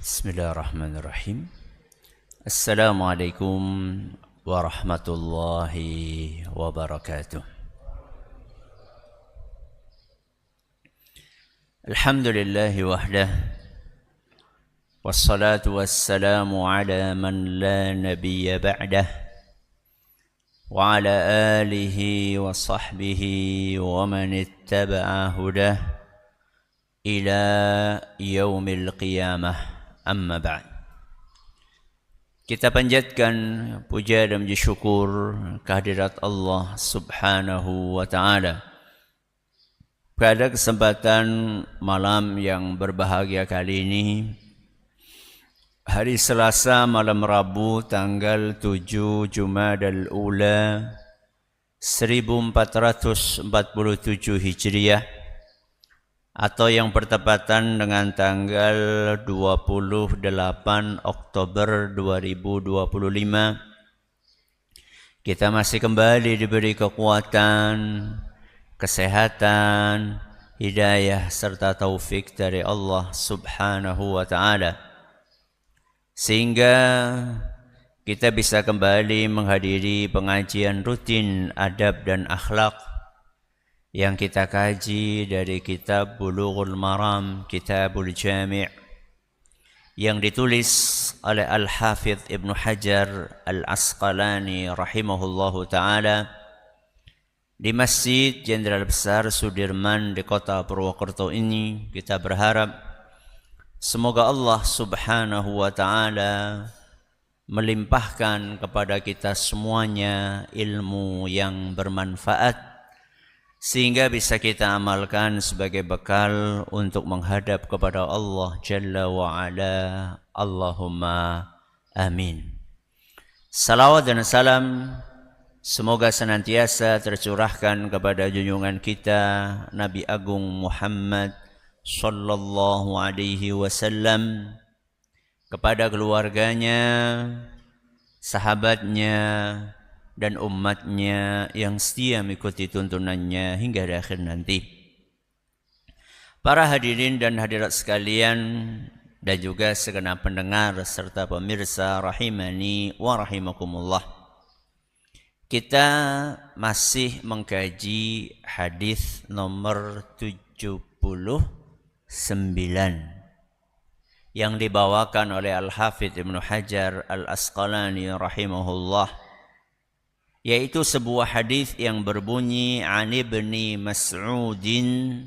Bismillahirrahmanirrahim. Assalamualaikum warahmatullahi wabarakatuh. Alhamdulillahi wahdah. Wassalatu wassalamu ala man la nabiyya ba'dah. Wa ala alihi wa sahbihi wa man ittaba'a hudah ila yaumil qiyamah. Amma ba'd. Kita panjatkan puja dan puji syukur kehadirat Allah Subhanahu wa taala. Pada kesempatan malam yang berbahagia kali ini, hari Selasa malam Rabu tanggal 7 Jumadal Ula 1447 Hijriah, atau yang bertepatan dengan tanggal 28 Oktober 2025, kita masih kembali diberi kekuatan, kesehatan, hidayah serta taufik dari Allah Subhanahu wa taala, sehingga kita bisa kembali menghadiri pengajian rutin adab dan akhlak yang kita kaji dari kitab Bulughul Maram, Kitabul Jami' yang ditulis oleh Al-Hafidh Ibnu Hajar Al-Asqalani rahimahullahu ta'ala di Masjid Jenderal Besar Sudirman di kota Purwokerto ini. Kita berharap semoga Allah Subhanahu wa ta'ala melimpahkan kepada kita semuanya ilmu yang bermanfaat, sehingga bisa kita amalkan sebagai bekal untuk menghadap kepada Allah Jalla wa'ala. Allahumma amin. Salawat dan salam semoga senantiasa tercurahkan kepada junjungan kita Nabi Agung Muhammad sallallahu alaihi wasallam, kepada keluarganya, sahabatnya, dan umatnya yang setia mengikuti tuntunannya hingga di akhir nanti. Para hadirin dan hadirat sekalian, dan juga segenap pendengar serta pemirsa rahimani wa rahimakumullah, kita masih mengkaji hadis nomor 79 yang dibawakan oleh Al-Hafidh Ibnu Hajar Al-Asqalani rahimahullah, yaitu sebuah hadis yang berbunyi an Ibni Mas'udin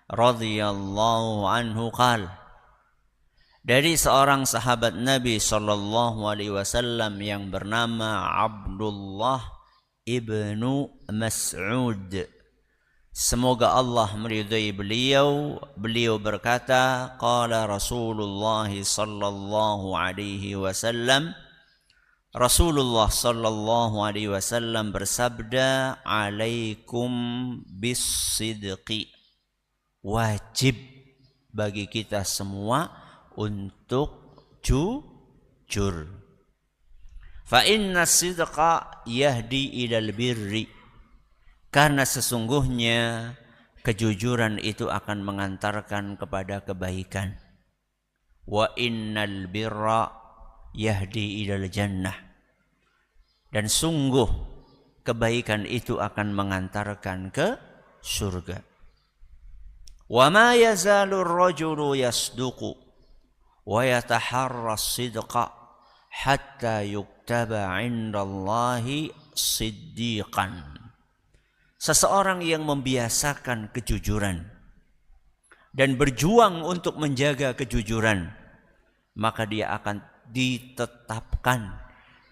radhiyallahu anhu qala, dari seorang sahabat Nabi sallallahu alaihi wasallam yang bernama Abdullah ibnu Mas'ud, semoga Allah meridai beliau, beliau berkata, qala Rasulullah sallallahu alaihi wasallam, Rasulullah sallallahu alaihi wasallam bersabda, alaikum bis-sidqi, wajib bagi kita semua untuk jujur. Fa inna sidqa yahdi ilal birri, karena sesungguhnya kejujuran itu akan mengantarkan kepada kebaikan. Wa innal birra yahdi ilal jannah, dan sungguh kebaikan itu akan mengantarkan ke surga. Wa ma yazalu ar-rajulu yasduqu wa yataharra as-sidqa hatta yuktaba 'indallahi siddiqan. Seseorang yang membiasakan kejujuran dan berjuang untuk menjaga kejujuran, maka dia akan ditetapkan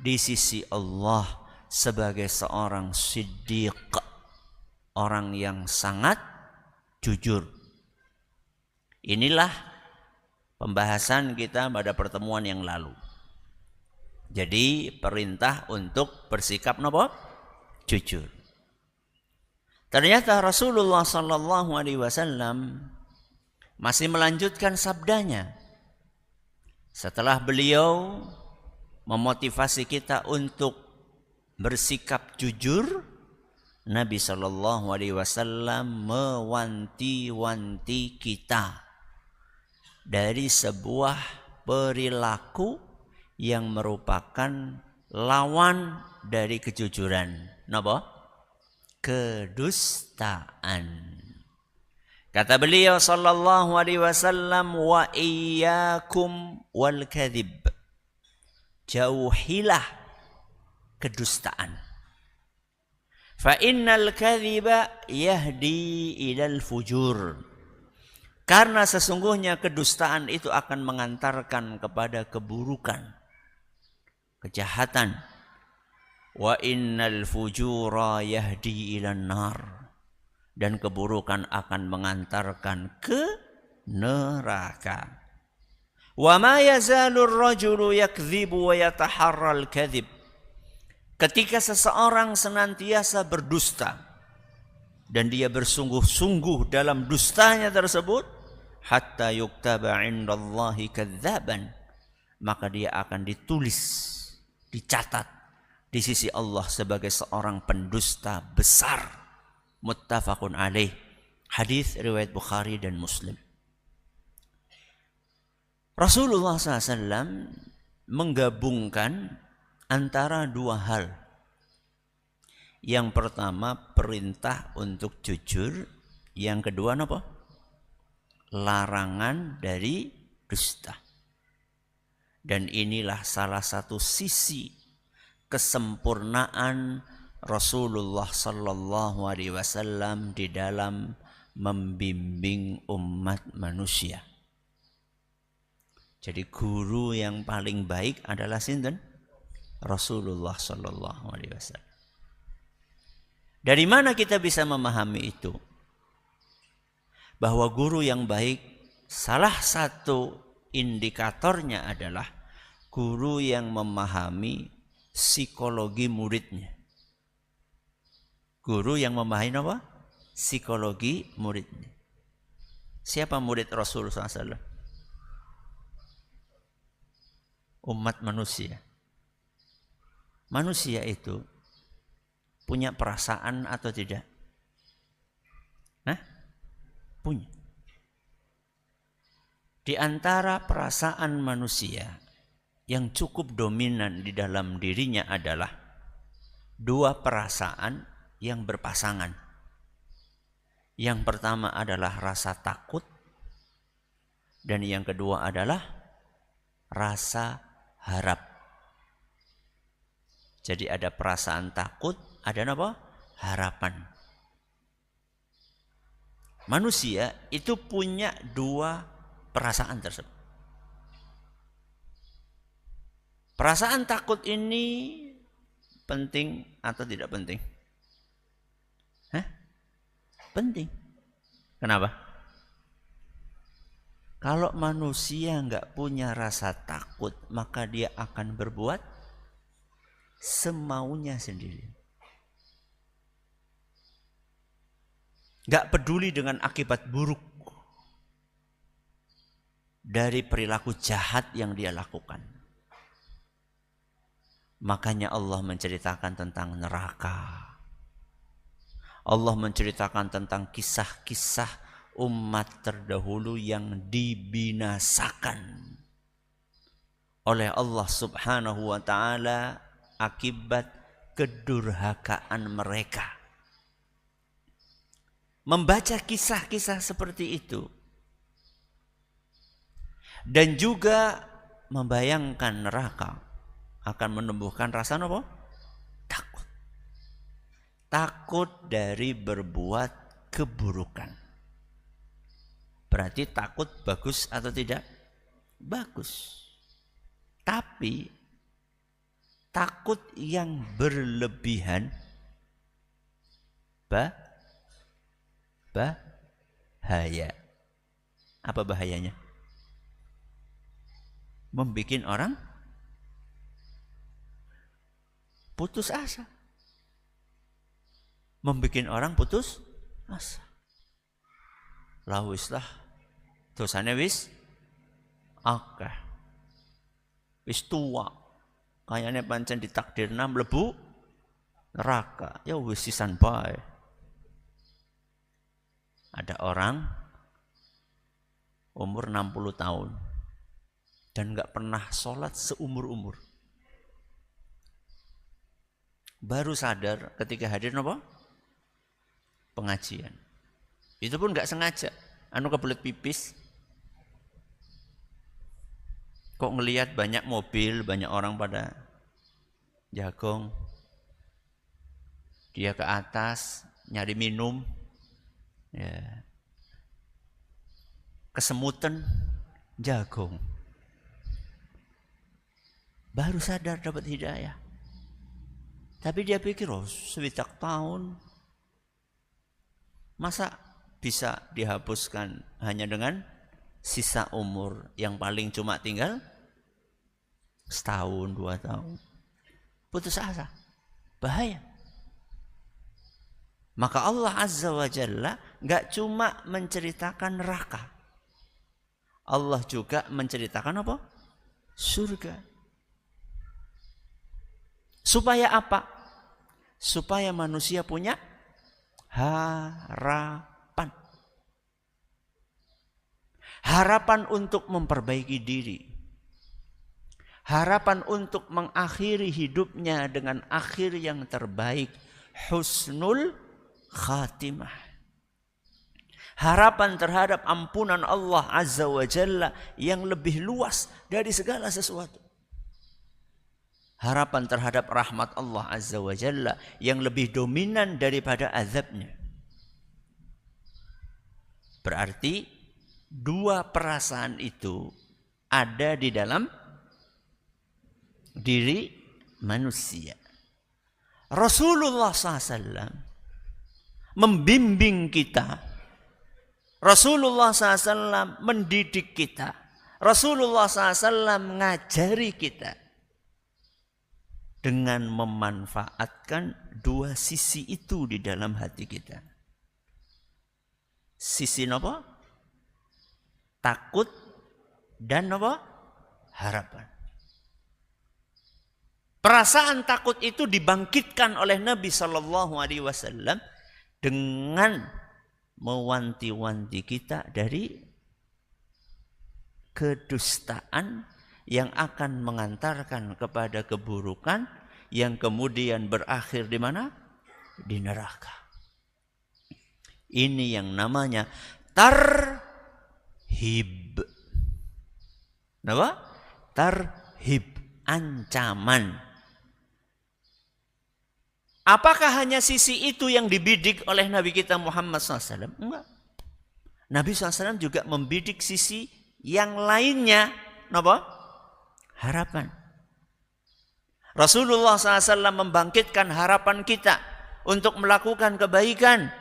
di sisi Allah sebagai seorang siddiq, orang yang sangat jujur. Inilah pembahasan kita pada pertemuan yang lalu. Jadi perintah untuk bersikap napa? Jujur. Ternyata Rasulullah sallallahu alaihi wasallam masih melanjutkan sabdanya. Setelah beliau memotivasi kita untuk bersikap jujur, Nabi sallallahu alaihi wasallam mewanti-wanti kita dari sebuah perilaku yang merupakan lawan dari kejujuran. Napa? Kedustaan. Kata beliau sallallahu alaihi wasallam, wa iyyakum wal kadhib. Jauhilah kedustaan. Fa innal kadhiba yahdi ilal fujur. Karena sesungguhnya kedustaan itu akan mengantarkan kepada keburukan, kejahatan. Wa innal fujura yahdi ilan nar. Dan keburukan akan mengantarkan ke neraka. Wa ma yazalur rajulu yakdzibu wa yataharral kadzib. Ketika seseorang senantiasa berdusta dan dia bersungguh-sungguh dalam dustanya tersebut, hatta yuktaba indallahi kadzaban, maka dia akan ditulis, dicatat di sisi Allah sebagai seorang pendusta besar. Muttafaqun alaih. Hadis riwayat Bukhari dan Muslim. Rasulullah SAW menggabungkan antara dua hal. Yang pertama perintah untuk jujur, yang kedua apa? Larangan dari dusta. Dan inilah salah satu sisi kesempurnaan Rasulullah sallallahu alaihi wasallam di dalam membimbing umat manusia. Jadi guru yang paling baik adalah sinten? Rasulullah sallallahu alaihi wasallam. Dari mana kita bisa memahami itu? Bahwa guru yang baik, salah satu indikatornya adalah guru yang memahami psikologi muridnya. Guru yang memahami apa? Psikologi muridnya. Siapa murid Rasulullah SAW? Umat manusia. Manusia itu punya perasaan atau tidak? Punya. Di antara perasaan manusia yang cukup dominan di dalam dirinya adalah dua perasaan yang berpasangan. Yang pertama adalah rasa takut, dan yang kedua adalah rasa harap. Jadi ada perasaan takut, ada apa? Harapan. Manusia itu punya dua perasaan tersebut. Perasaan takut ini penting atau tidak penting? Penting. Kenapa? Kalau manusia nggak punya rasa takut, maka dia akan berbuat semaunya sendiri. Nggak peduli dengan akibat buruk dari perilaku jahat yang dia lakukan. Makanya Allah menceritakan tentang neraka. Allah menceritakan tentang kisah-kisah umat terdahulu yang dibinasakan oleh Allah Subhanahu wa ta'ala akibat kedurhakaan mereka. Membaca kisah-kisah seperti itu dan juga membayangkan neraka akan menumbuhkan rasa apa? Takut. Takut dari berbuat keburukan. Berarti takut bagus atau tidak? Bagus. Tapi takut yang berlebihan bahaya. Apa bahayanya? Membikin orang putus asa. Membikin orang putus asa. Wislah dosane wis akeh. Wis tua. Kayane pancen ditakdirna mlebu neraka. Ya wis sisan bae. Ada orang umur 60 tahun dan nggak pernah sholat seumur-umur. Baru sadar ketika hadir apa? Pengajian. Itu pun nggak sengaja. Kebelet pipis. Kok ngelihat banyak mobil, banyak orang pada jagong. Dia ke atas nyari minum. Ya. Kesemutan jagong. Baru sadar dapat hidayah. Tapi dia pikir, sewidak tahun masa bisa dihapuskan hanya dengan sisa umur yang paling cuma tinggal setahun, 2 tahun. Putus asa. Bahaya. Maka Allah Azza wa Jalla gak cuma menceritakan neraka. Allah juga menceritakan apa? Surga. Supaya apa? Supaya manusia punya harapan. Harapan untuk memperbaiki diri. Harapan untuk mengakhiri hidupnya dengan akhir yang terbaik. Husnul khatimah. Harapan terhadap ampunan Allah Azza wa Jalla yang lebih luas dari segala sesuatu. Harapan terhadap rahmat Allah Azza wa Jalla yang lebih dominan daripada azabnya. Berarti 2 perasaan itu ada di dalam diri manusia. Rasulullah SAW membimbing kita. Rasulullah SAW mendidik kita. Rasulullah SAW ngajari kita. Dengan memanfaatkan 2 sisi itu di dalam hati kita. Sisi apa? Takut dan apa? Harapan. Perasaan takut itu dibangkitkan oleh Nabi Shallallahu Alaihi Wasallam dengan mewanti-wanti kita dari kedustaan yang akan mengantarkan kepada keburukan yang kemudian berakhir di mana? Di neraka. Ini yang namanya tarhib. Apa? Tarhib, ancaman. Apakah hanya sisi itu yang dibidik oleh Nabi kita Muhammad SAW? Enggak. Nabi SAW juga membidik sisi yang lainnya. Apa? Harapan. Rasulullah SAW membangkitkan harapan kita untuk melakukan kebaikan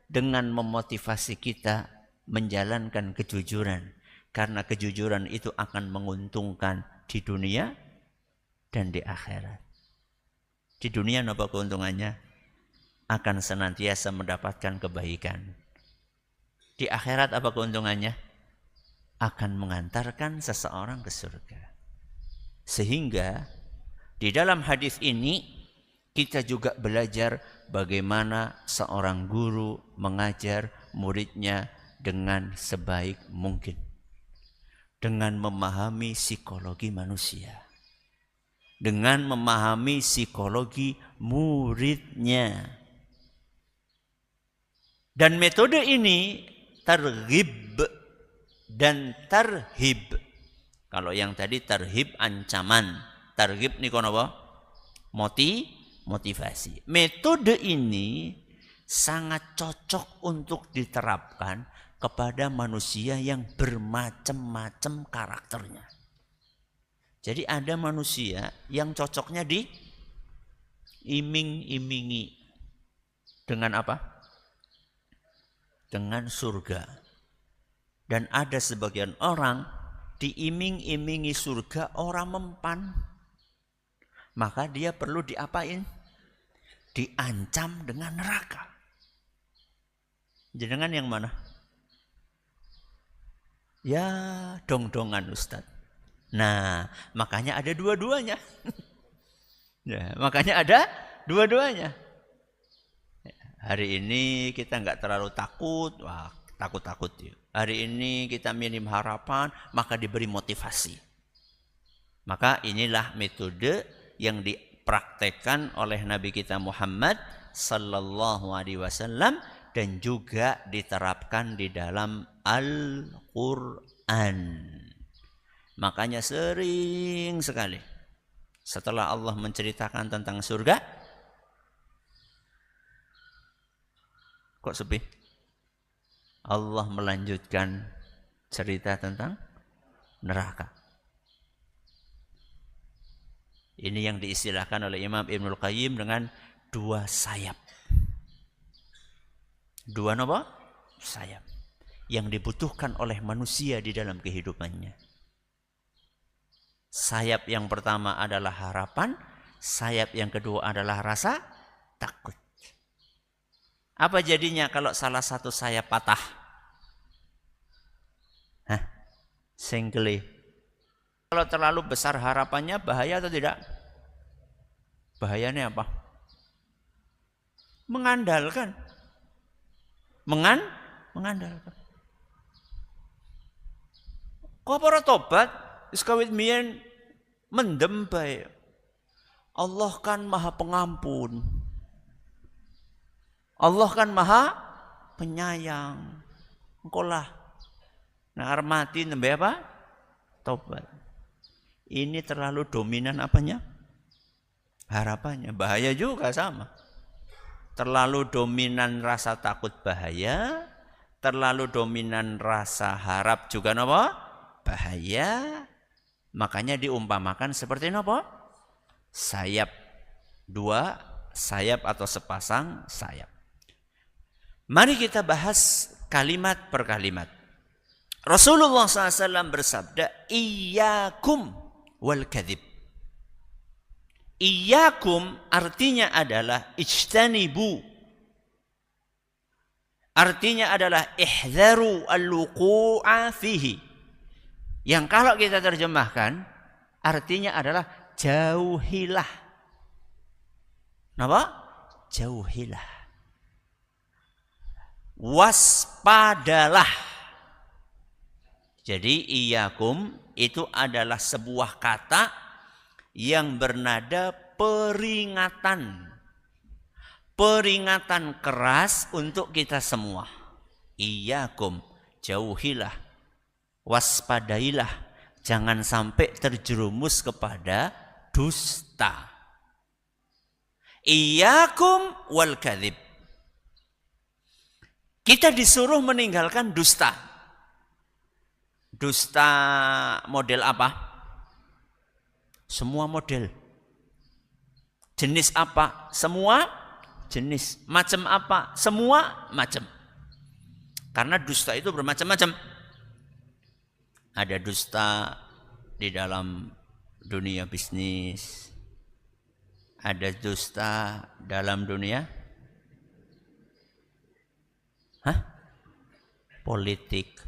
dengan memotivasi kita menjalankan kejujuran. Karena kejujuran itu akan menguntungkan di dunia dan di akhirat. Di dunia apa keuntungannya? Akan senantiasa mendapatkan kebaikan. Di akhirat apa keuntungannya? Akan mengantarkan seseorang ke surga. Sehingga di dalam hadis ini kita juga belajar bagaimana seorang guru mengajar muridnya dengan sebaik mungkin. Dengan memahami psikologi manusia. Dengan memahami psikologi muridnya. Dan metode ini targhib dan tarhib. Kalau yang tadi tarhib ancaman, targhib niku apa? Motivasi. Metode ini sangat cocok untuk diterapkan kepada manusia yang bermacam-macam karakternya. Jadi ada manusia yang cocoknya diiming-imingi dengan apa? Dengan surga. Dan ada sebagian orang diiming-imingi surga, orang mempan. Maka dia perlu diapain? Diancam dengan neraka. Jenengan yang mana? Ya dong-dongan Ustadz. Nah makanya ada dua-duanya. Ya, makanya ada dua-duanya. Hari ini kita nggak terlalu takut, takut-takut yuk. Hari ini kita minim harapan, maka diberi motivasi. Maka inilah metode yang dipraktekkan oleh Nabi kita Muhammad sallallahu alaihi wasallam dan juga diterapkan di dalam Al-Qur'an. Makanya sering sekali setelah Allah menceritakan tentang surga, kok sepi? Allah melanjutkan cerita tentang neraka. Ini yang diistilahkan oleh Imam Ibnul Qayyim dengan dua sayap. Dua apa? Sayap. Yang dibutuhkan oleh manusia di dalam kehidupannya. Sayap yang pertama adalah harapan, sayap yang kedua adalah rasa takut. Apa jadinya kalau salah satu sayap patah? Senggeli. Kalau terlalu besar harapannya bahaya atau tidak? Bahayanya apa? Mengandalkan. Mengandalkan. Kau para tobat, iskawit mien mendem bae. Allah kan maha pengampun. Allah kan maha penyayang. Engkau lah. Nah, mati nembe apa? Tobat. Ini terlalu dominan apanya? Harapannya. Bahaya juga sama. Terlalu dominan rasa takut bahaya. Terlalu dominan rasa harap juga apa? Bahaya. Makanya diumpamakan seperti apa? Sayap. Dua sayap atau sepasang sayap. Mari kita bahas kalimat per kalimat. Rasulullah SAW bersabda, Iyyakum wal kadhib. Iyyakum artinya adalah ijtanibu. Artinya adalah ihzaru al-wuqu'a fihi. Yang kalau kita terjemahkan artinya adalah jauhilah. Apa? Jauhilah. Waspadalah. Jadi iyyakum itu adalah sebuah kata yang bernada peringatan. Peringatan keras untuk kita semua. Iyyakum, jauhilah, waspadailah, jangan sampai terjerumus kepada dusta. Iyyakum wal kadzib. Kita disuruh meninggalkan dusta. Dusta model apa? Semua model. Jenis apa? Semua jenis. Macam apa? Semua macam. Karena dusta itu bermacam-macam. Ada dusta di dalam dunia bisnis. Ada dusta dalam dunia politik.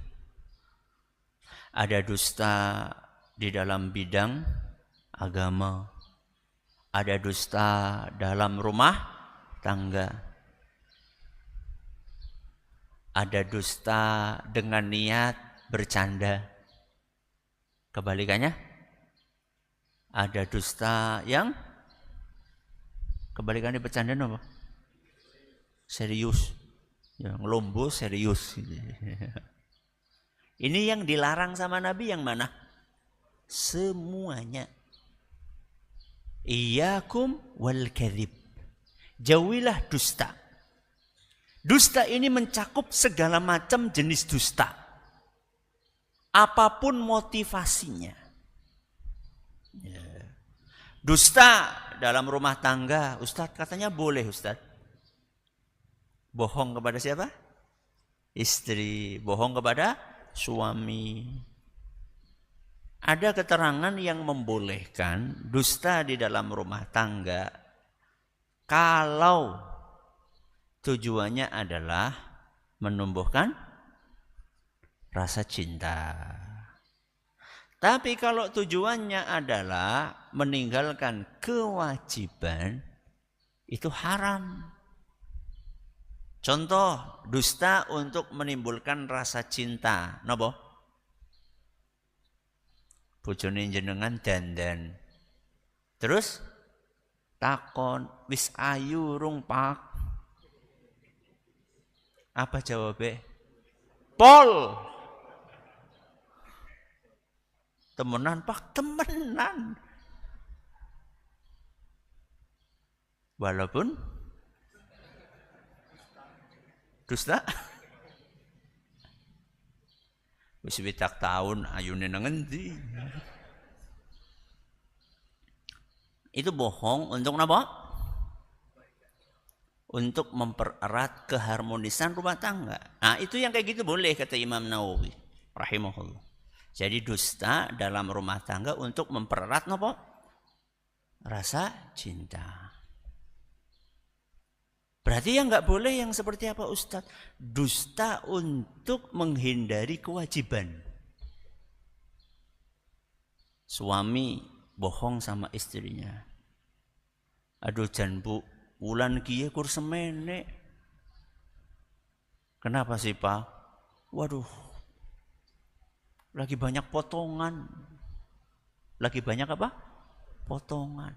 Ada dusta di dalam bidang agama. Ada dusta dalam rumah tangga. Ada dusta dengan niat bercanda. Kebalikannya, ada dusta yang kebalikannya bercanda apa? Serius. Yang lombo serius. Ini yang dilarang sama Nabi yang mana? Semuanya. Iyyakum wal kadzib. Jauhilah dusta. Dusta ini mencakup segala macam jenis dusta. Apapun motivasinya. Dusta dalam rumah tangga, Ustadz katanya boleh Ustadz. Bohong kepada siapa? Istri. Bohong kepada suami. Ada keterangan yang membolehkan dusta di dalam rumah tangga kalau tujuannya adalah menumbuhkan rasa cinta. Tapi kalau tujuannya adalah meninggalkan kewajiban, itu haram. Contoh, dusta untuk menimbulkan rasa cinta. Napa? bojone jenengan dandan. Terus takon, wis ayu rung Pak? Apa jawabnya? Pol. Temenan Pak, temenan. Walaupun dusta. Wis witak tahun ayune nang endi? Itu bohong untuk apa? Untuk mempererat keharmonisan rumah tangga. Nah, itu yang kayak gitu boleh kata Imam Nawawi rahimahullah. Jadi dusta dalam rumah tangga untuk mempererat apa? Rasa cinta. Berarti yang nggak boleh yang seperti apa Ustadz? Dusta untuk menghindari kewajiban. Suami bohong sama istrinya. Aduh jan bu, wulan kiye kur semene. Kenapa sih Pak? Waduh, lagi banyak potongan. Lagi banyak apa? Potongan.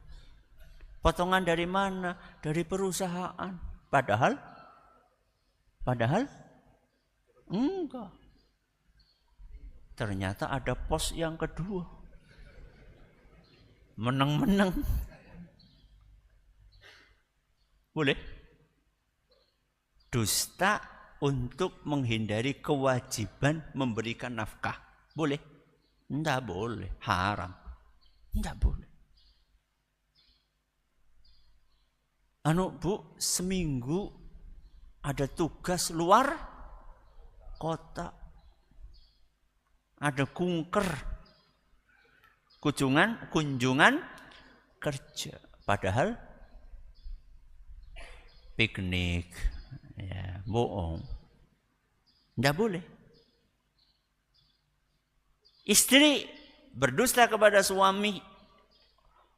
Potongan dari mana? Dari perusahaan. Padahal enggak. Ternyata ada pos yang kedua. Menang-menang. Boleh? Dusta untuk menghindari kewajiban memberikan nafkah. Boleh? Enggak boleh. Haram. Enggak boleh. Bu, seminggu ada tugas luar kota. Ada kunker. Kunjungan kerja. Padahal piknik. Ya, bohong. Tidak boleh. Istri berdusta kepada suami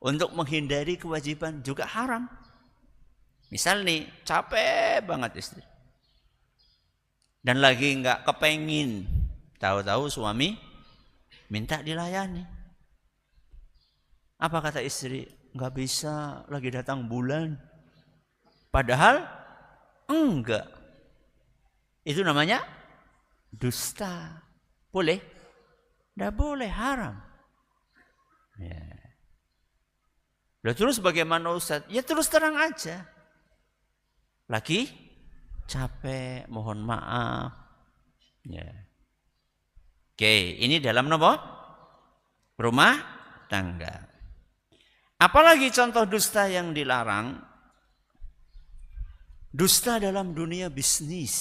untuk menghindari kewajiban juga haram. Misal nih, capek banget istri. Dan lagi nggak kepengin. Tahu-tahu suami minta dilayani. Apa kata istri? Nggak bisa, lagi datang bulan. Padahal enggak. Itu namanya dusta. Boleh? Nggak boleh, haram. Ya. Lalu terus bagaimana Ustaz? Ya terus terang aja. Lagi capek, mohon maaf. Ya. Oke, ini dalam apa? Rumah tangga. Apalagi contoh dusta yang dilarang? Dusta dalam dunia bisnis.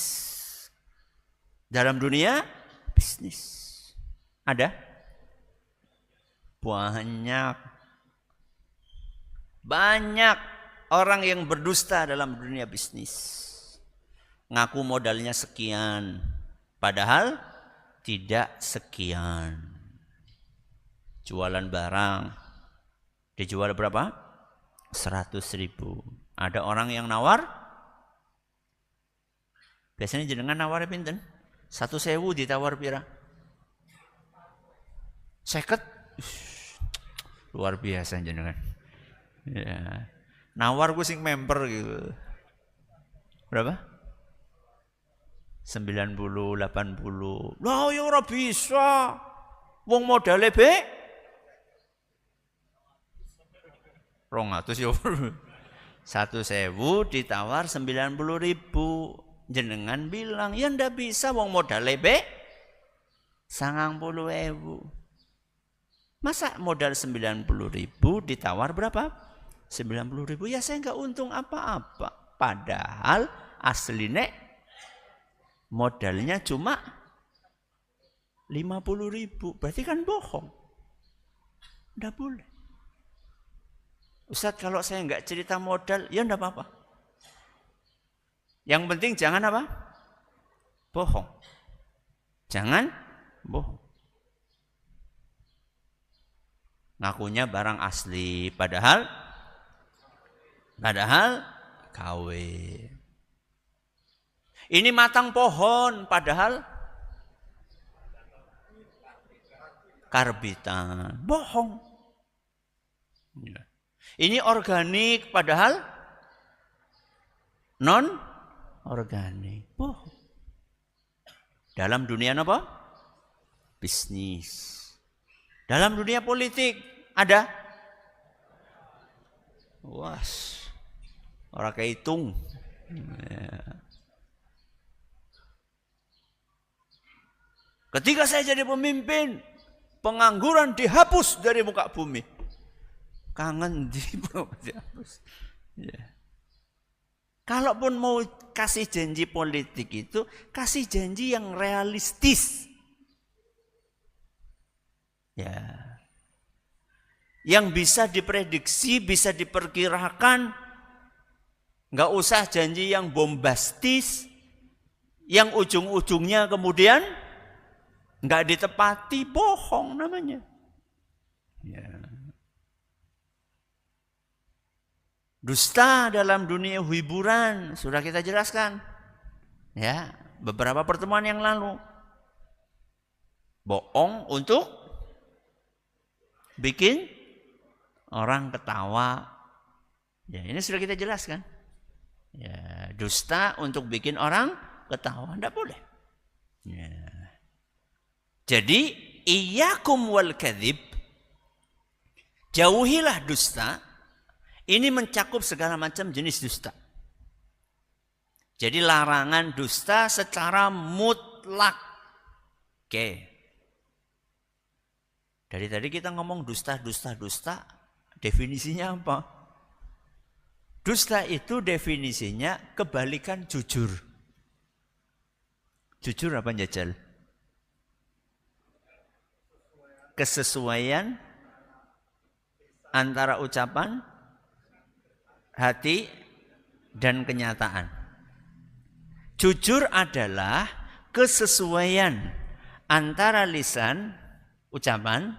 Dalam dunia bisnis. Ada? Banyak orang yang berdusta dalam dunia bisnis. Ngaku modalnya sekian. Padahal tidak sekian. Jualan barang. Dijual berapa? 100.000. Ada orang yang nawar. Biasanya jenengan nawar pinten? 1.000 ditawar pira? 50. Luar biasa jenengan. Ya. Nawar gue sing member gitu. Berapa? 90, 80. Lah ya ora bisa. Wong modale be 200 ya. 1.000 ditawar 90.000. Jenengan bilang, ya ndak bisa wong modale be 90.000. Masa modal 90.000 ditawar berapa? 90.000, ya saya nggak untung apa-apa. Padahal aslinya modalnya cuma 50.000. Berarti kan bohong. Nggak boleh. Ustadz kalau saya nggak cerita modal, ya nggak apa-apa. Yang penting jangan apa? Bohong. Jangan bohong. Ngakunya barang asli, padahal KW. Ini matang pohon, padahal karbitan. Bohong. Ini organik padahal non organik. Bohong. Dalam dunia apa? Bisnis. Dalam dunia politik ada? Was. Orang kehitung. Ya. Ketika saya jadi pemimpin, pengangguran dihapus dari muka bumi. Kangen dihapus. Ya. Kalaupun mau kasih janji politik itu, kasih janji yang realistis. Ya. Yang bisa diprediksi, bisa diperkirakan. Nggak usah janji yang bombastis, yang ujung-ujungnya kemudian nggak ditepati, bohong namanya. Ya. Dusta dalam dunia hiburan sudah kita jelaskan, ya beberapa pertemuan yang lalu. Bohong untuk bikin orang ketawa. Ya ini sudah kita jelaskan. Ya, dusta untuk bikin orang ketawa, tidak boleh. Ya. Jadi, iyyakum wal kadzib, jauhilah dusta. Ini mencakup segala macam jenis dusta. Jadi larangan dusta secara mutlak. Oke. Dari tadi kita ngomong dusta, definisinya apa? Dusta itu definisinya kebalikan jujur. Jujur apa jajal? Kesesuaian antara ucapan, hati, dan kenyataan. Jujur adalah kesesuaian antara lisan, ucapan,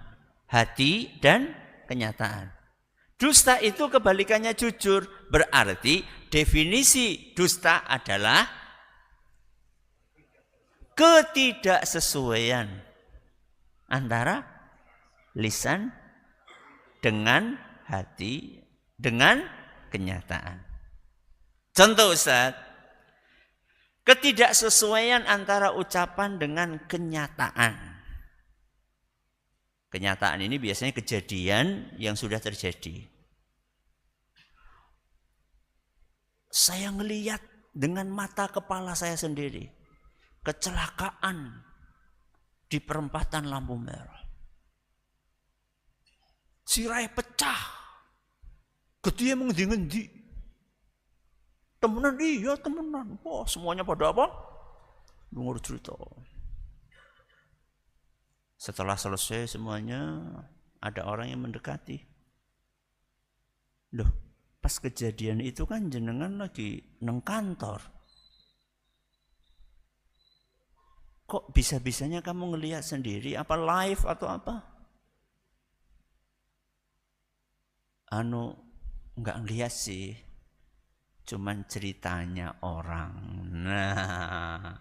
hati, dan kenyataan. Dusta itu kebalikannya jujur. Berarti definisi dusta adalah ketidaksesuaian antara lisan dengan hati dengan kenyataan. Contoh Ustaz, ketidaksesuaian antara ucapan dengan kenyataan. Kenyataan ini biasanya kejadian yang sudah terjadi. Saya ngelihat dengan mata kepala saya sendiri kecelakaan di perempatan lampu merah. Sirai pecah. Gede mengendi-ngendi. Temenan, iya temenan. Wah, semuanya pada apa? Dengar cerita. Setelah selesai semuanya, ada orang yang mendekati. Loh, pas kejadian itu kan jenengan lagi neng kantor. Kok bisa-bisanya kamu ngelihat sendiri? Apa live atau apa? Enggak ngelihat sih. Cuman ceritanya orang. Nah,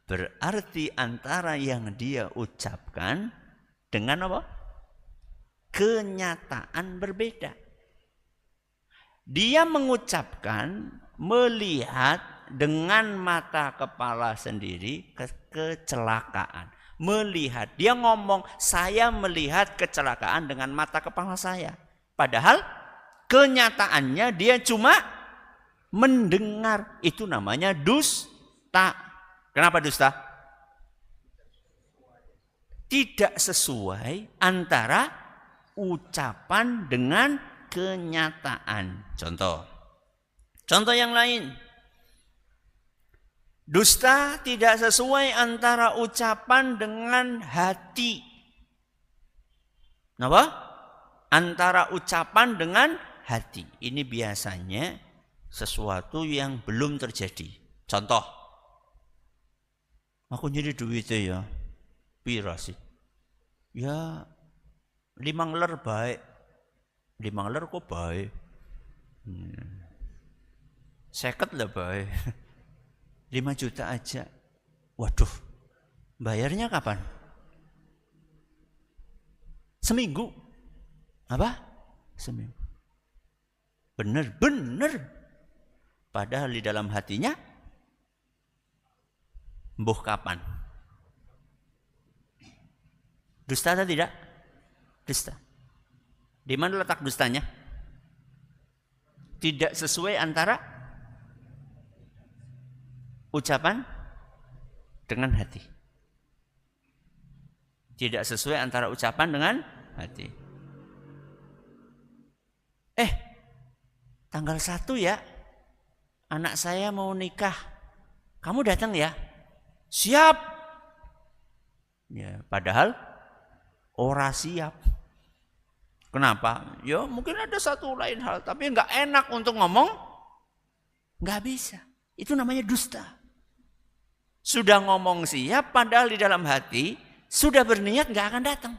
berarti antara yang dia ucapkan dengan apa? Kenyataan berbeda. Dia mengucapkan, melihat dengan mata kepala sendiri kecelakaan. Melihat, dia ngomong, saya melihat kecelakaan dengan mata kepala saya. Padahal kenyataannya dia cuma mendengar. Itu namanya dusta. Kenapa dusta? Tidak sesuai antara ucapan dengan kenyataan. Contoh yang lain. Dusta tidak sesuai antara ucapan dengan hati. Kenapa? Antara ucapan dengan hati. Ini biasanya sesuatu yang belum terjadi. Contoh. Aku nyari duitnya ya. Pira sih? Ya 5 ler baik. 5 ler kok baik. 50 lah baik. 5 juta aja. Waduh. Bayarnya kapan? Seminggu. Apa? Seminggu. Bener. Padahal di dalam hatinya, mbuh kapan? Dusta atau tidak? Dusta. Di mana letak dustanya? Tidak sesuai antara ucapan dengan hati. Tidak sesuai antara ucapan dengan hati. Tanggal 1 ya, anak saya mau nikah. Kamu datang ya? Siap. Ya, padahal ora siap. Kenapa? Ya mungkin ada satu lain hal, tapi nggak enak untuk ngomong. Nggak bisa. Itu namanya dusta. Sudah ngomong siap, padahal di dalam hati sudah berniat nggak akan datang.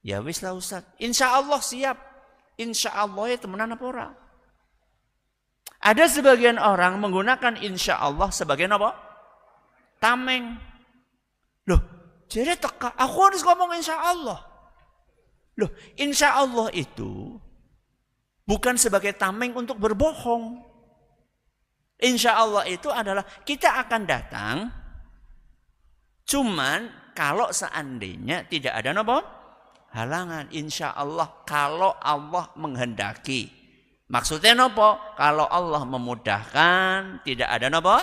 Ya wis lah Ustaz. Insya Allah siap. Insya Allah ya temenan apa ora? Ada sebagian orang menggunakan insya Allah sebagai apa? Tameng. Loh, jadi teka, aku harus ngomong insya Allah. Loh, insya Allah itu bukan sebagai tameng untuk berbohong. Insya Allah itu adalah kita akan datang, cuman kalau seandainya tidak ada apa? Halangan. Insya Allah kalau Allah menghendaki. Maksudnya nopo? Kalau Allah memudahkan, tidak ada nopo?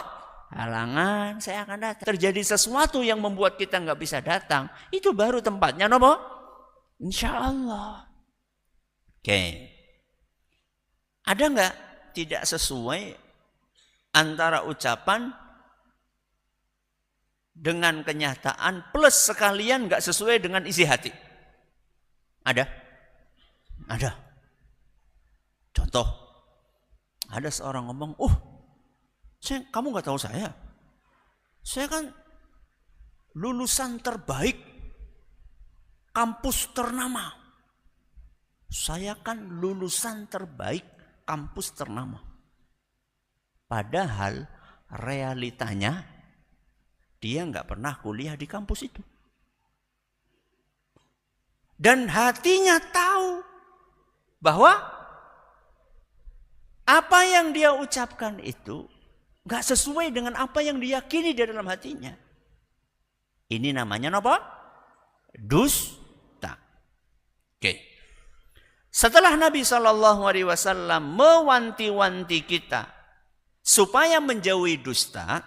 Halangan, saya akan datang. Terjadi sesuatu yang membuat kita nggak bisa datang, itu baru tempatnya nopo? Insya Allah. Oke. Ada nggak tidak sesuai antara ucapan dengan kenyataan plus sekalian nggak sesuai dengan isi hati? Ada? Ada. Contoh, ada seorang ngomong, kamu nggak tahu saya kan lulusan terbaik kampus ternama. Saya kan lulusan terbaik kampus ternama. Padahal realitanya dia nggak pernah kuliah di kampus itu. Dan hatinya tahu bahwa apa yang dia ucapkan itu nggak sesuai dengan apa yang diyakini di dalam hatinya. Ini namanya apa? Dusta. Oke. Setelah Nabi SAW mewanti-wanti kita supaya menjauhi dusta,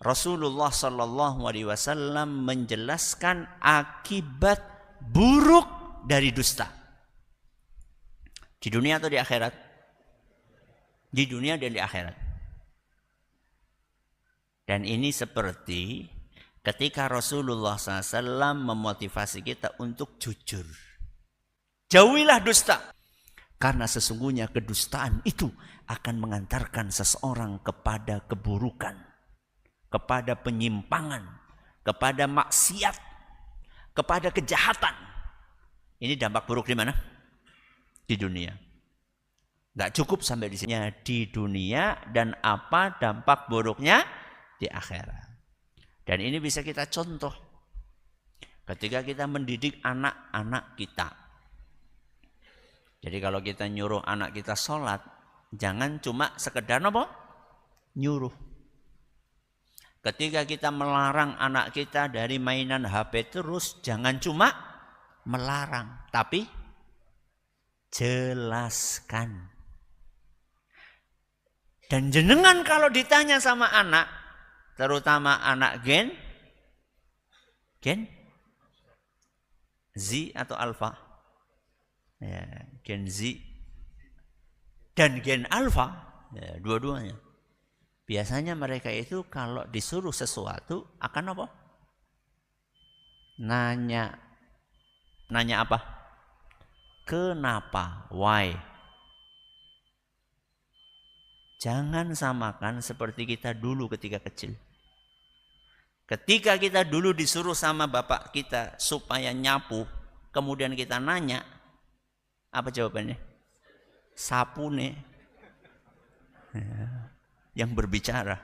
Rasulullah SAW menjelaskan akibat buruk dari dusta. Di dunia atau di akhirat? Di dunia dan di akhirat. Dan ini seperti ketika Rasulullah SAW memotivasi kita untuk jujur. Jauhilah dusta. Karena sesungguhnya kedustaan itu akan mengantarkan seseorang kepada keburukan, kepada penyimpangan, kepada maksiat, kepada kejahatan. Ini dampak buruk di mana? Di dunia. Nggak cukup sampai di sini, di dunia, dan apa dampak buruknya di akhirat. Dan ini bisa kita contoh ketika kita mendidik anak-anak kita. Jadi kalau kita nyuruh anak kita sholat, jangan cuma sekedar apa? Nyuruh. Ketika kita melarang anak kita dari mainan HP terus, jangan cuma melarang, tapi jelaskan. Dan jenengan kalau ditanya sama anak, terutama anak Gen Z atau Alpha, ya, Gen Z dan Gen Alpha, ya, dua-duanya. Biasanya mereka itu kalau disuruh sesuatu akan apa? Nanya apa? Kenapa? Why? Jangan samakan seperti kita dulu ketika kecil. Ketika kita dulu disuruh sama bapak kita supaya nyapu, kemudian kita nanya, apa jawabannya? Sapune. Yang berbicara.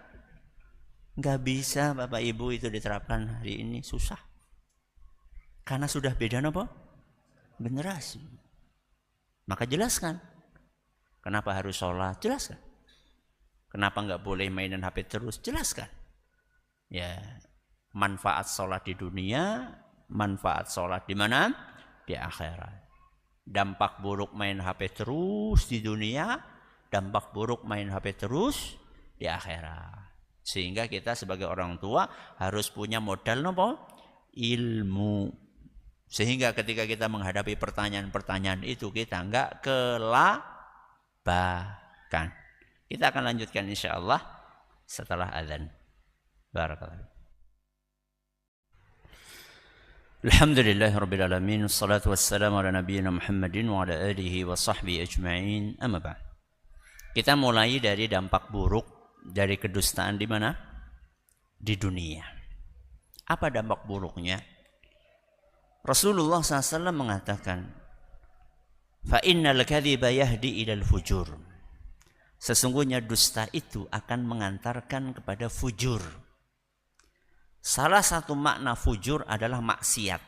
Nggak bisa Bapak Ibu itu diterapkan hari ini, susah. Karena sudah beda apa? Generasi. Maka jelaskan. Kenapa harus sholat? Jelaskan. Kenapa nggak boleh mainan HP terus? Jelaskan. Ya, manfaat sholat di dunia, manfaat sholat di mana? Di akhirat. Dampak buruk main HP terus di dunia, dampak buruk main HP terus di akhirat. Sehingga kita sebagai orang tua harus punya modal apa? Ilmu. Sehingga ketika kita menghadapi pertanyaan-pertanyaan itu kita nggak kelabakan. Kita akan lanjutkan insyaallah setelah azan. Barakallahu. Alhamdulillahirabbil alamin, wassalatu wassalamu ala nabiyyina Muhammadin wa ala alihi wa sahbihi ajma'in. Amma ba'd. Kita mulai dari dampak buruk dari kedustaan di mana? Di dunia. Apa dampak buruknya? Rasulullah SAW mengatakan, fa innal kadhiba yahdi ilal fujur. Sesungguhnya dusta itu akan mengantarkan kepada fujur. Salah satu makna fujur adalah maksiat.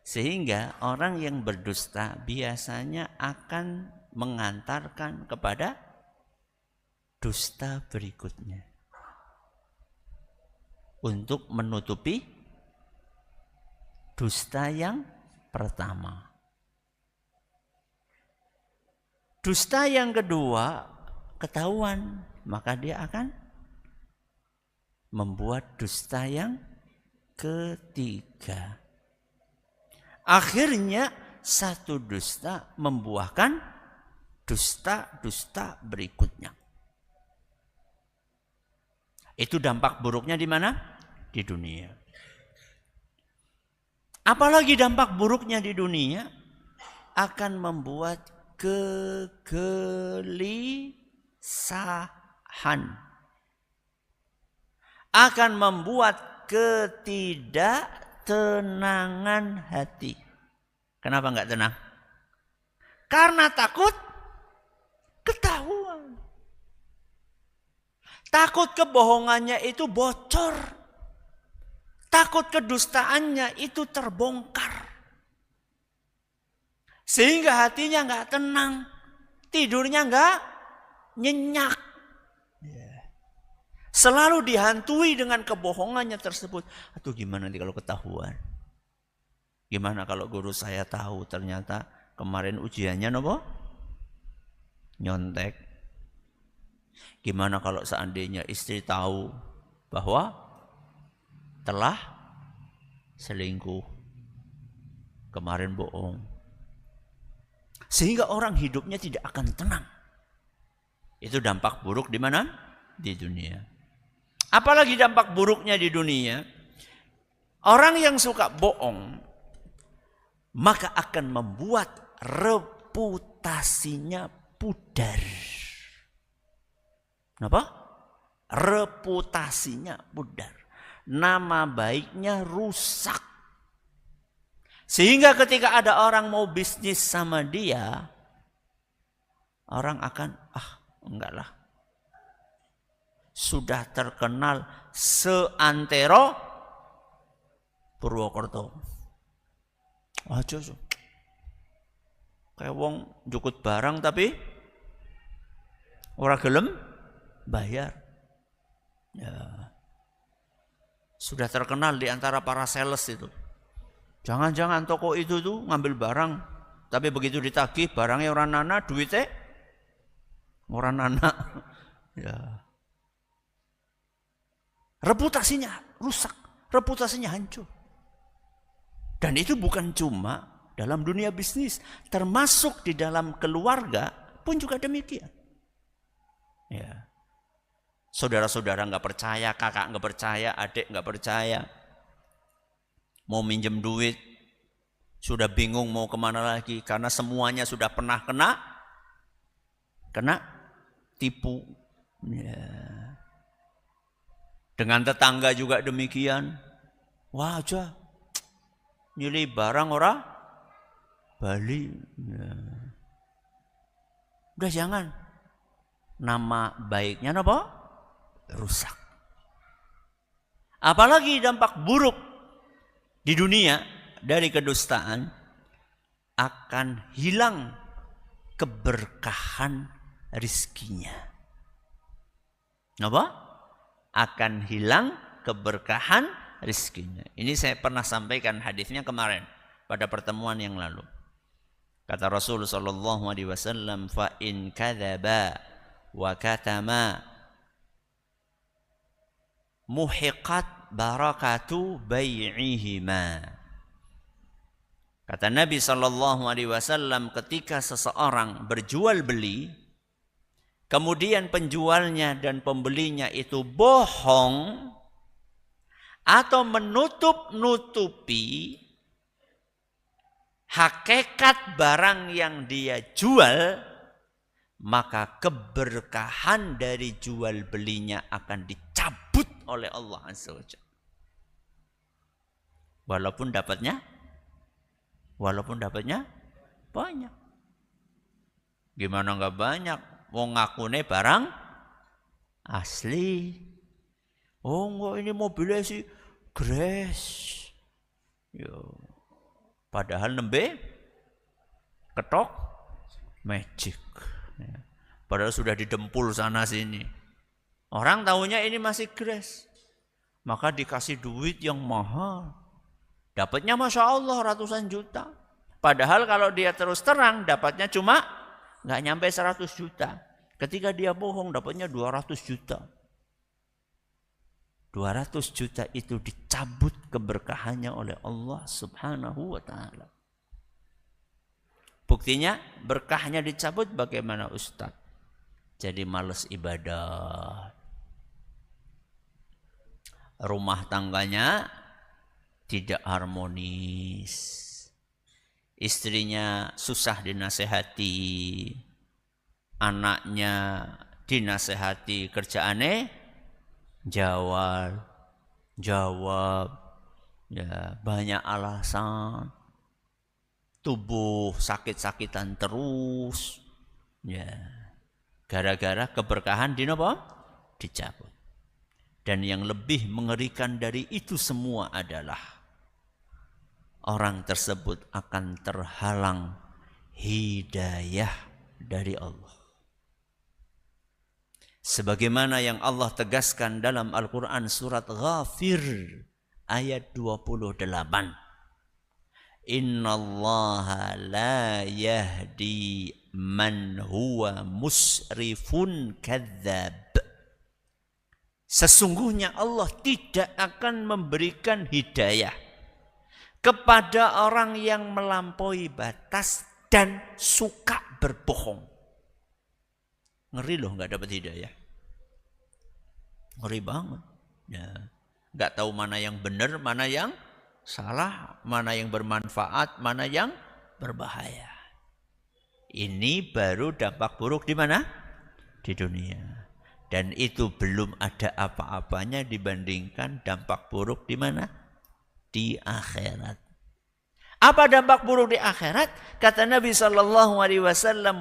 Sehingga orang yang berdusta biasanya akan mengantarkan kepada dusta berikutnya. Untuk menutupi dusta yang pertama. Dusta yang kedua ketahuan, maka dia akan membuat dusta yang ketiga. Akhirnya satu dusta membuahkan dusta-dusta berikutnya. Itu dampak buruknya di mana? Di dunia. Apalagi dampak buruknya di dunia akan membuat kegelisahan, akan membuat ketidaktenangan hati. Kenapa enggak tenang? Karena takut ketahuan. Takut kebohongannya itu bocor. Takut kedustaannya itu terbongkar. Sehingga hatinya enggak tenang. Tidurnya enggak nyenyak. Selalu dihantui dengan kebohongannya tersebut. Aduh, gimana nanti kalau ketahuan? Gimana kalau guru saya tahu ternyata kemarin ujiannya apa? Nyontek. Gimana kalau seandainya istri tahu bahwa telah selingkuh, kemarin bohong. Sehingga orang hidupnya tidak akan tenang. Itu dampak buruk di mana? Di dunia. Apalagi dampak buruknya di dunia, orang yang suka bohong maka akan membuat reputasinya pudar. Kenapa? Reputasinya pudar. Nama baiknya rusak. Sehingga ketika ada orang mau bisnis sama dia, orang akan, enggak lah. Sudah terkenal seantero Purwokerto. Aja so. Kayak wong jukut barang tapi ora gelem bayar. Ya. Sudah terkenal di antara para sales itu. Jangan-jangan toko itu tuh ngambil barang, tapi begitu ditagih barangnya orang nana, duitnya orang nana. Ya. Reputasinya rusak, reputasinya hancur. Dan itu bukan cuma dalam dunia bisnis, termasuk di dalam keluarga pun juga demikian. Ya. Saudara-saudara nggak percaya, kakak nggak percaya, adik nggak percaya. Mau minjem duit, sudah bingung mau kemana lagi. Karena semuanya sudah pernah kena tipu. Ya. Dengan tetangga juga demikian. Wah aja, nyilih barang ora bali. Ya. Udah jangan. Nama baiknya apa? Rusak. Apalagi dampak buruk di dunia dari kedustaan, akan hilang keberkahan rizkinya. Apa? Akan hilang keberkahan rizkinya. Ini saya pernah sampaikan hadisnya kemarin pada pertemuan yang lalu. Kata Rasul sallallahu alaihi wasallam, fa in kadzaba wa katama muhiqat barakatu bai'ihima. Kata Nabi sallallahu alaihi wasallam, ketika seseorang berjual beli, kemudian penjualnya dan pembelinya itu bohong atau menutup-nutupi hakikat barang yang dia jual, maka keberkahan dari jual belinya akan dicabut oleh Allah Azza wa Jalla. Walaupun dapatnya banyak. Gimana enggak banyak? Wong ngakune barang asli. Oh enggak, ini mobilnya sih Grace. Yo. Padahal nembe ketok magic. Padahal sudah didempul sana sini. Orang tahunya ini masih Grace. Maka dikasih duit yang mahal. Dapatnya Masya Allah ratusan juta. Padahal kalau dia terus terang dapatnya cuma nggak nyampe 100 juta. Ketika dia bohong dapatnya 200 juta. 200 juta itu dicabut keberkahannya oleh Allah Subhanahu wa ta'ala. Buktinya berkahnya dicabut bagaimana Ustaz? Jadi malas ibadah. Rumah tangganya tidak harmonis. Istrinya susah dinasehati. Anaknya dinasehati, kerjaannya jawab. Ya, banyak alasan. Tubuh sakit-sakitan terus. Ya. Gara-gara keberkahan dicabut. Dan yang lebih mengerikan dari itu semua adalah orang tersebut akan terhalang hidayah dari Allah. Sebagaimana yang Allah tegaskan dalam Al-Quran surat Ghafir ayat 28. Innallaha la yahdi man huwa musrifun kadzdzab. Sesungguhnya Allah tidak akan memberikan hidayah kepada orang yang melampaui batas dan suka berbohong. Ngeri loh nggak dapat hidayah. Ngeri banget. Ya. Nggak tahu mana yang benar, mana yang salah, mana yang bermanfaat, mana yang berbahaya. Ini baru dampak buruk di mana? Di dunia. Dan itu belum ada apa-apanya dibandingkan dampak buruk di mana? Di akhirat. Apa dampak buruk di akhirat? Kata Nabi SAW,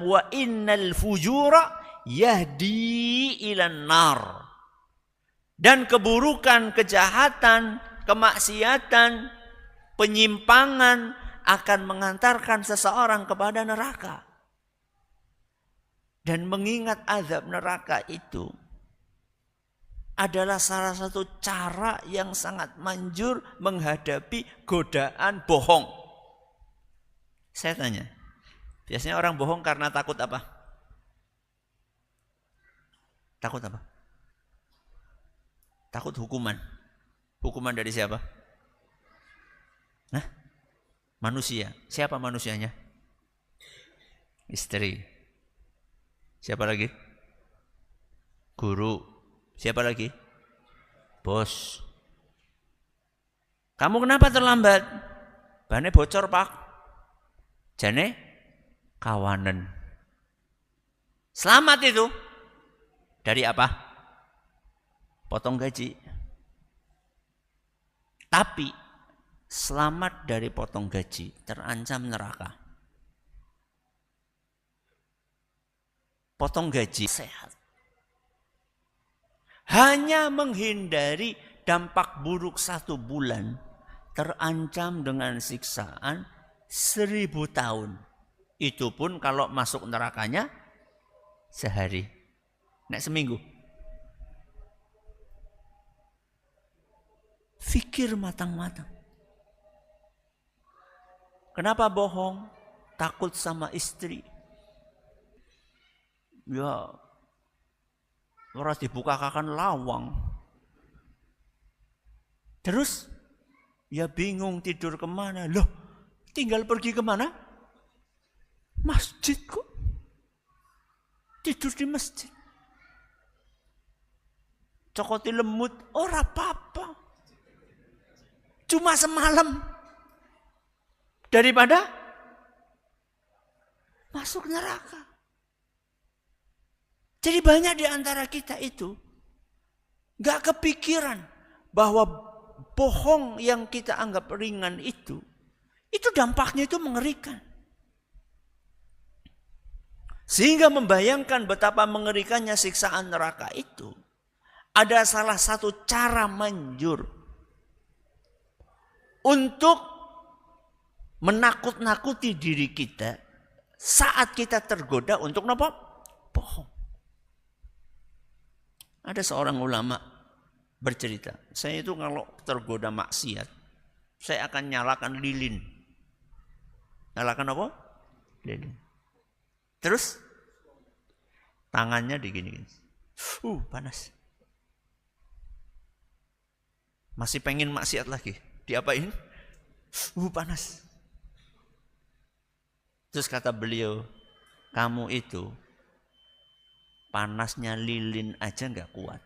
wa innal fujura yahdi ilan nar. Dan keburukan, kejahatan, kemaksiatan, penyimpangan akan mengantarkan seseorang kepada neraka. Dan mengingat azab neraka itu adalah salah satu cara yang sangat manjur menghadapi godaan bohong. Saya tanya, biasanya orang bohong karena takut apa? Takut apa? Takut hukuman. Hukuman dari siapa? Nah, manusia. Siapa manusianya? Istri. Siapa lagi? Guru. Siapa lagi? Bos. Kamu kenapa terlambat? Bannya bocor, Pak. Jane kawanan. Selamat itu. Dari apa? Potong gaji. Tapi selamat dari potong gaji, terancam neraka. Potong gaji sehat. Hanya menghindari dampak buruk 1 bulan, terancam dengan siksaan 1000 tahun. Itu pun kalau masuk nerakanya sehari. Nek seminggu. Fikir matang-matang. Kenapa bohong? Takut sama istri. Ya, ora dibukakan lawang. Terus, ya bingung tidur kemana. Loh, tinggal pergi kemana? Masjid kok. Tidur di masjid. Cokoti lemut, ora apa-apa. Cuma semalam. Daripada masuk neraka. Jadi banyak di antara kita itu gak kepikiran bahwa bohong yang kita anggap ringan itu dampaknya itu mengerikan. Sehingga membayangkan betapa mengerikannya siksaan neraka itu. Ada salah satu cara manjur untuk menakut-nakuti diri kita saat kita tergoda untuk apa? Bohong. Ada seorang ulama bercerita, saya itu kalau tergoda maksiat, saya akan nyalakan lilin. Nyalakan apa? Lilin. Terus tangannya digini-gini. Panas. Masih pengen maksiat lagi. Diapain? Panas. Terus kata beliau, kamu itu panasnya lilin aja nggak kuat.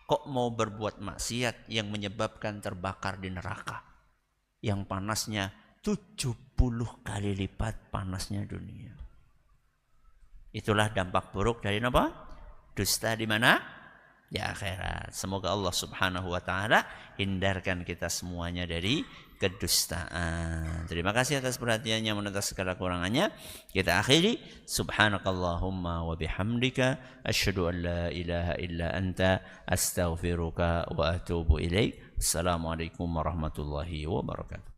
Kok mau berbuat maksiat yang menyebabkan terbakar di neraka? Yang panasnya 70 kali lipat panasnya dunia. Itulah dampak buruk dari apa? Dusta di mana? Di akhirat. Semoga Allah Subhanahu wa taala hindarkan kita semuanya dari kedustaan. Terima kasih atas perhatiannya, atas segala kurangannya. Kita akhiri. Subhanakallahumma wa bihamdika asyhadu an la ilaha illa anta astaghfiruka wa atubu ilaik. Assalamualaikum warahmatullahi wabarakatuh.